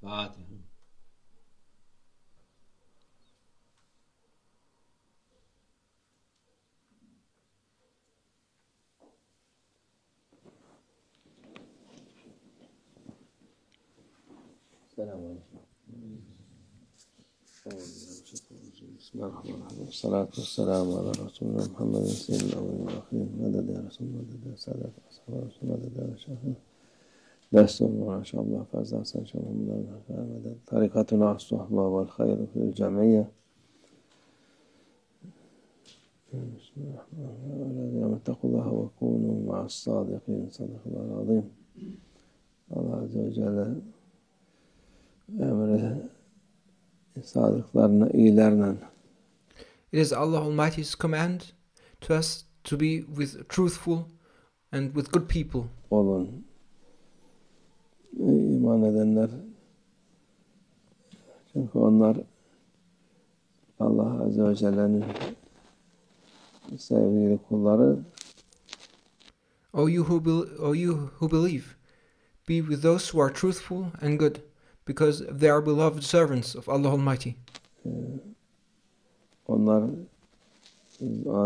Fatiha. Selamünaleyküm. Bismillahirrahmanirrahim. Salatu vesselamu ala Resulullah Muhammedin seyyidil evvelin ve ahirin. Meded ya Resulullah, meded ya Sadat, ashabu Resulullah, meded ya Şahın. Destur ve inşallah fazla sen şahımdan meded. Tarikatuna as-suhba vel hayru fil cemiyye. Bismillahirrahmanirrahim. Ettequllaha ve kunu ma'as sadiqin. Sadakallahul azim. Allah Azze ve Celle emri sadıklarına, iyilerle. It is Allah Almighty's command to us to be with truthful and with good people. Olun. İman edenler. Çünkü onlar Allah Azze ve Celle'nin sevgili kulları. O you who believe, be with those who are truthful and good, because they are beloved servants of Allah Almighty. Onlar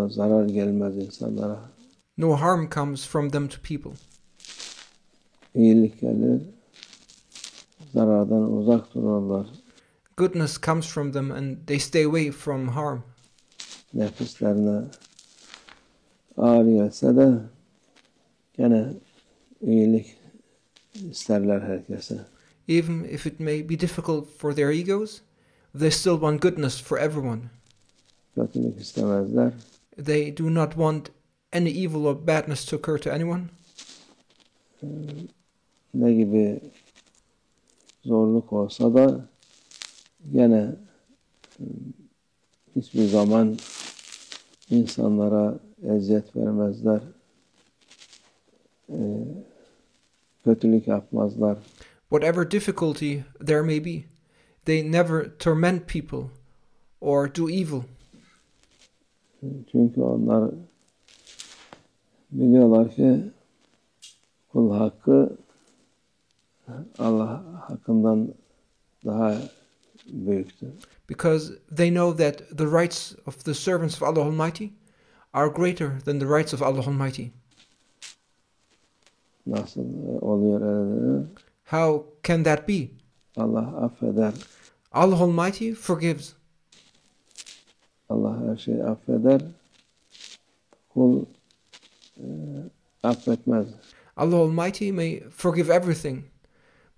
zarar gelmez insanlara. No harm comes from them to people. İyilik gelir, zarardan uzak dururlar. Goodness comes from them and they stay away from harm. Nefislerine ağır gelse de gene iyilik isterler herkese. Even if it may be difficult for their egos, they still want goodness for everyone. Kötülük istemezler. They do not want any evil or badness to occur to anyone. Ne gibi zorluk olsa da gene hiçbir zaman insanlara eziyet vermezler. Kötülük yapmazlar. Whatever difficulty there may be, they never torment people or do evil. Çünkü onlar biliyorlar ki kul hakkı Allah hakkından daha büyüktür. Because they know that the rights of the servants of Allah Almighty are greater than the rights of Allah Almighty. Nasıl oluyor öyle? How can that be? Allah affeder. Allah Almighty forgives. Allah her şeyi affeder. Kul affetmez. Allah Almighty may forgive everything,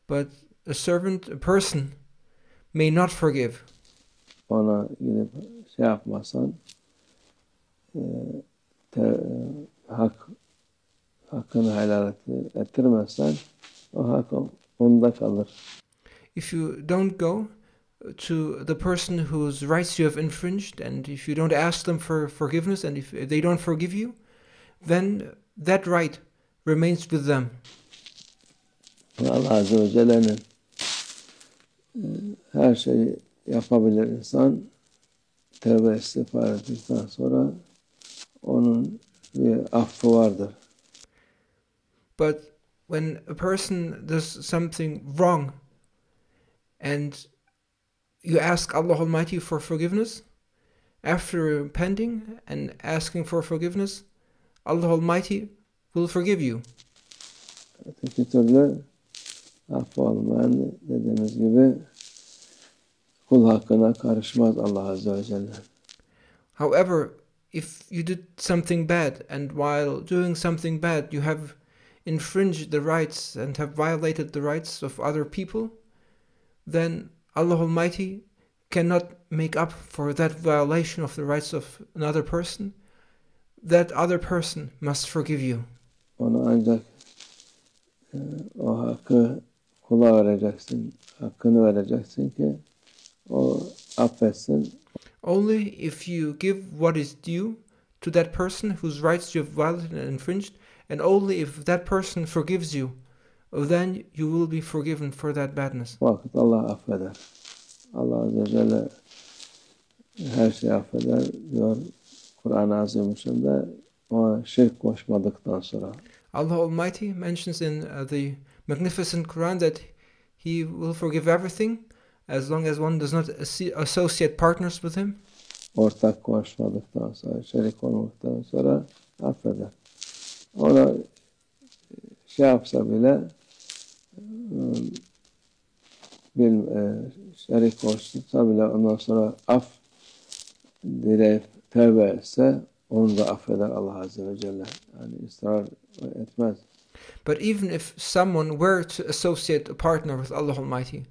but a person may not forgive. Ona gidip şey yapmazsan hakkını helal ettirmezsen o hak onda kalır. If you don't go to the person whose rights you have infringed, and if you don't ask them for forgiveness, and if they don't forgive you, then that right remains with them. Allah Azze ve Celle'nin her şeyi yapabilir insan. Tevbe istiğfar ettikten sonra onun bir affı vardır. But when a person does something wrong and you ask Allah Almighty for forgiveness, after repenting and asking for forgiveness, Allah Almighty will forgive you. Öteki türlü affı olmayan dediğimiz gibi kul hakkına karışmaz Allah Azze ve Celle. However, if you did something bad and while doing something bad you have infringed the rights and have violated the rights of other people, then Allah Almighty cannot make up for that violation of the rights of another person. That other person must forgive you. Ona ancak o hakkı kula vereceksin, hakkını vereceksin ki o affetsin. Only if you give what is due to that person whose rights you have violated and infringed, and only if that person forgives you, then you will be forgiven for that badness. Vakit Allah affeder. Allah Azze ve Celle her şeyi affeder diyor Kur'an-ı Azimüşşan'da ona şirk koşmadıktan sonra. Allah Almighty mentions in the magnificent Quran that He will forgive everything as long as one does not associate partners with him. Ortak koşmadıktan sonra, şerik olmaktan sonra affeder. Ona şey yapsa bile bir şerik koşsa bile ondan sonra af dileyip tövbe etse onu da affeder Allah Azze ve Celle. Yani ısrar etmez. But even if someone were to associate a partner with Allah Almighty,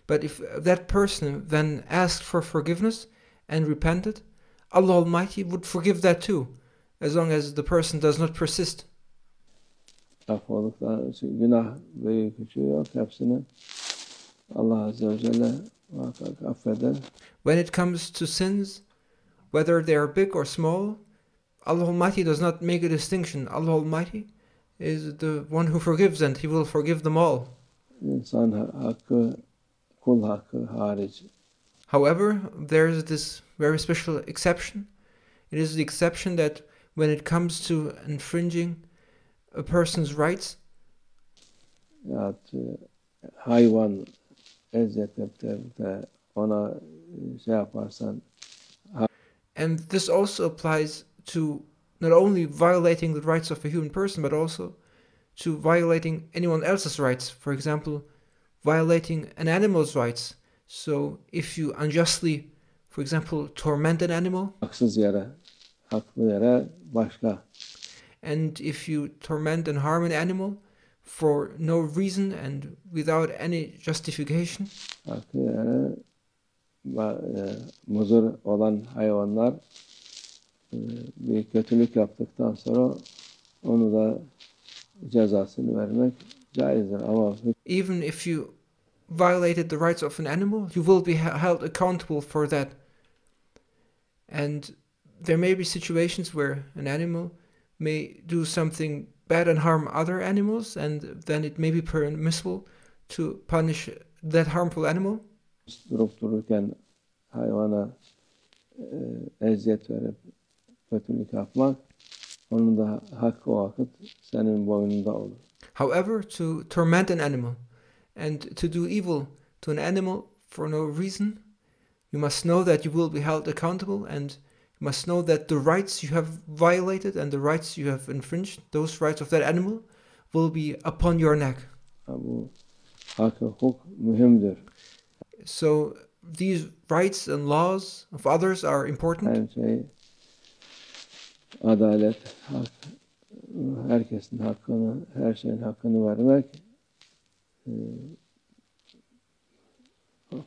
but if that person then asked for forgiveness and repented, Allah Almighty would forgive that too, as long as the person does not persist. Affolduktan günah büyük küçüğü yok, hepsini Allah Azze ve Celle muhakkak affeder. When it comes to sins, whether they are big or small, Allah Almighty does not make a distinction. Allah Almighty is the one who forgives, and He will forgive them all. İnsan hakkı, kul hakkı hariç. However, there is this very special exception. It is the exception that when it comes to infringing a person's rights, Ya hayvan eziyet edip de ona şey yaparsan. And this also applies to not only violating the rights of a human person, but also to violating anyone else's rights. For example, violating an animal's rights. So if you unjustly, for example, torment an animal, Haksız yere, haklı yere başka. and if you torment and harm an animal for no reason and without any justification, Haklı yere muzur olan hayvanlar bir kötülük yaptıktan sonra onu da cezasını vermek caizdir. Ama even if you violated the rights of an animal, you will be held accountable for that. And there may be situations where an animal may do something bad and harm other animals, and then it may be permissible to punish that harmful animal. durup dururken hayvana eziyet verip kötülük yapmak, onun da hakkı o vakit senin boynunda olur. However, to torment an animal and to do evil to an animal for no reason, you must know that you will be held accountable, and you must know that the rights you have violated and the rights you have infringed, those rights of that animal, will be upon your neck. Bu hak, hukuk mühimdir. So these rights and laws of others are important. Her şey adalet, hak, herkesin hakkını, her şeyin hakkını vermek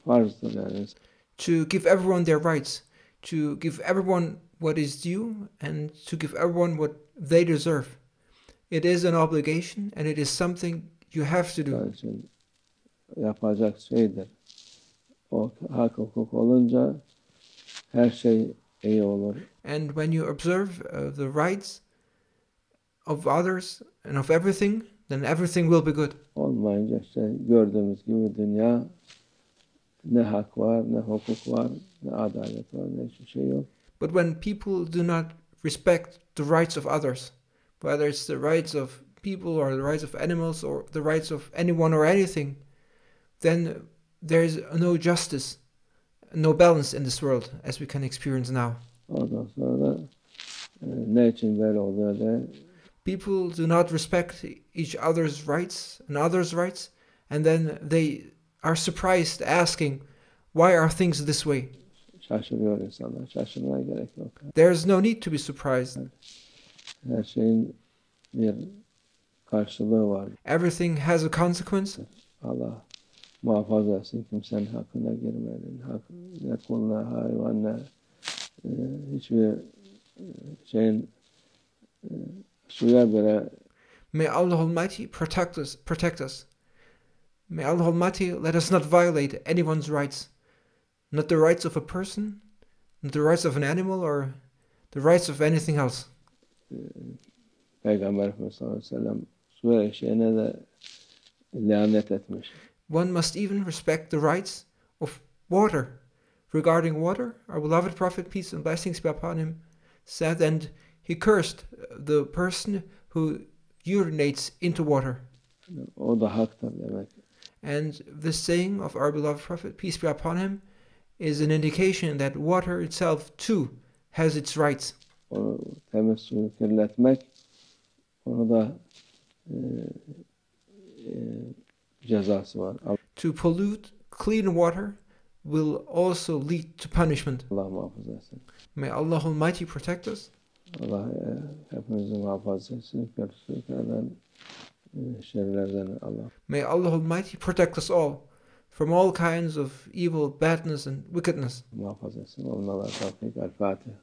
farzdır yani. To give everyone their rights, to give everyone what is due, and to give everyone what they deserve. It is an obligation, and it is something you have to do. için yapacak şeydir. O hak hukuk olunca her şey iyi olur. And when you observe the rights of others and of everything, then everything will be good. Olmayınca işte gördüğümüz gibi dünya ne hak var, ne hukuk var, ne adalet var, ne hiçbir şey yok. But when people do not respect the rights of others, whether it's the rights of people or the rights of animals or the rights of anyone or anything, then there is no justice, no balance in this world as we can experience now. Ondan sonra ne için böyle oluyor de People do not respect each other's rights and others' rights, and then they are surprised, asking, why are things this way? şaşırıyor insanlar. Şaşırmaya gerek yok. There's no need to be surprised. Her şeyin bir karşılığı var. Everything has a consequence. Allah muhafaza etsin, kimsenin hakkına girmeyin. Ne kuluna, hayvanla, hiçbir şeyin suya bile. May Allah Almighty protect us. May Allah Almighty let us not violate anyone's rights. Not the rights of a person, not the rights of an animal, or the rights of anything else. Peygamber Efendimiz sallallahu aleyhi ve sellem su eşeğine de lanet etmiş. One must even respect the rights of water. Regarding water, our beloved Prophet, peace and blessings be upon him, said, and he cursed the person who urinates into water. O da haktır demek. And this saying of our beloved Prophet, peace be upon him, is an indication that water itself too has its rights. O temiz suyu kirletmek, onu da cezası var. To pollute clean water will also lead to punishment. Allah muhafaza etsin. May Allah Almighty protect us. Allah hepimizi muhafaza etsin. Kötülüklerden, şerlerden Allah. May Allah Almighty protect us all from all kinds of evil, badness and wickedness. Muhafaza etsin. Onunla tevfik. El Fatiha.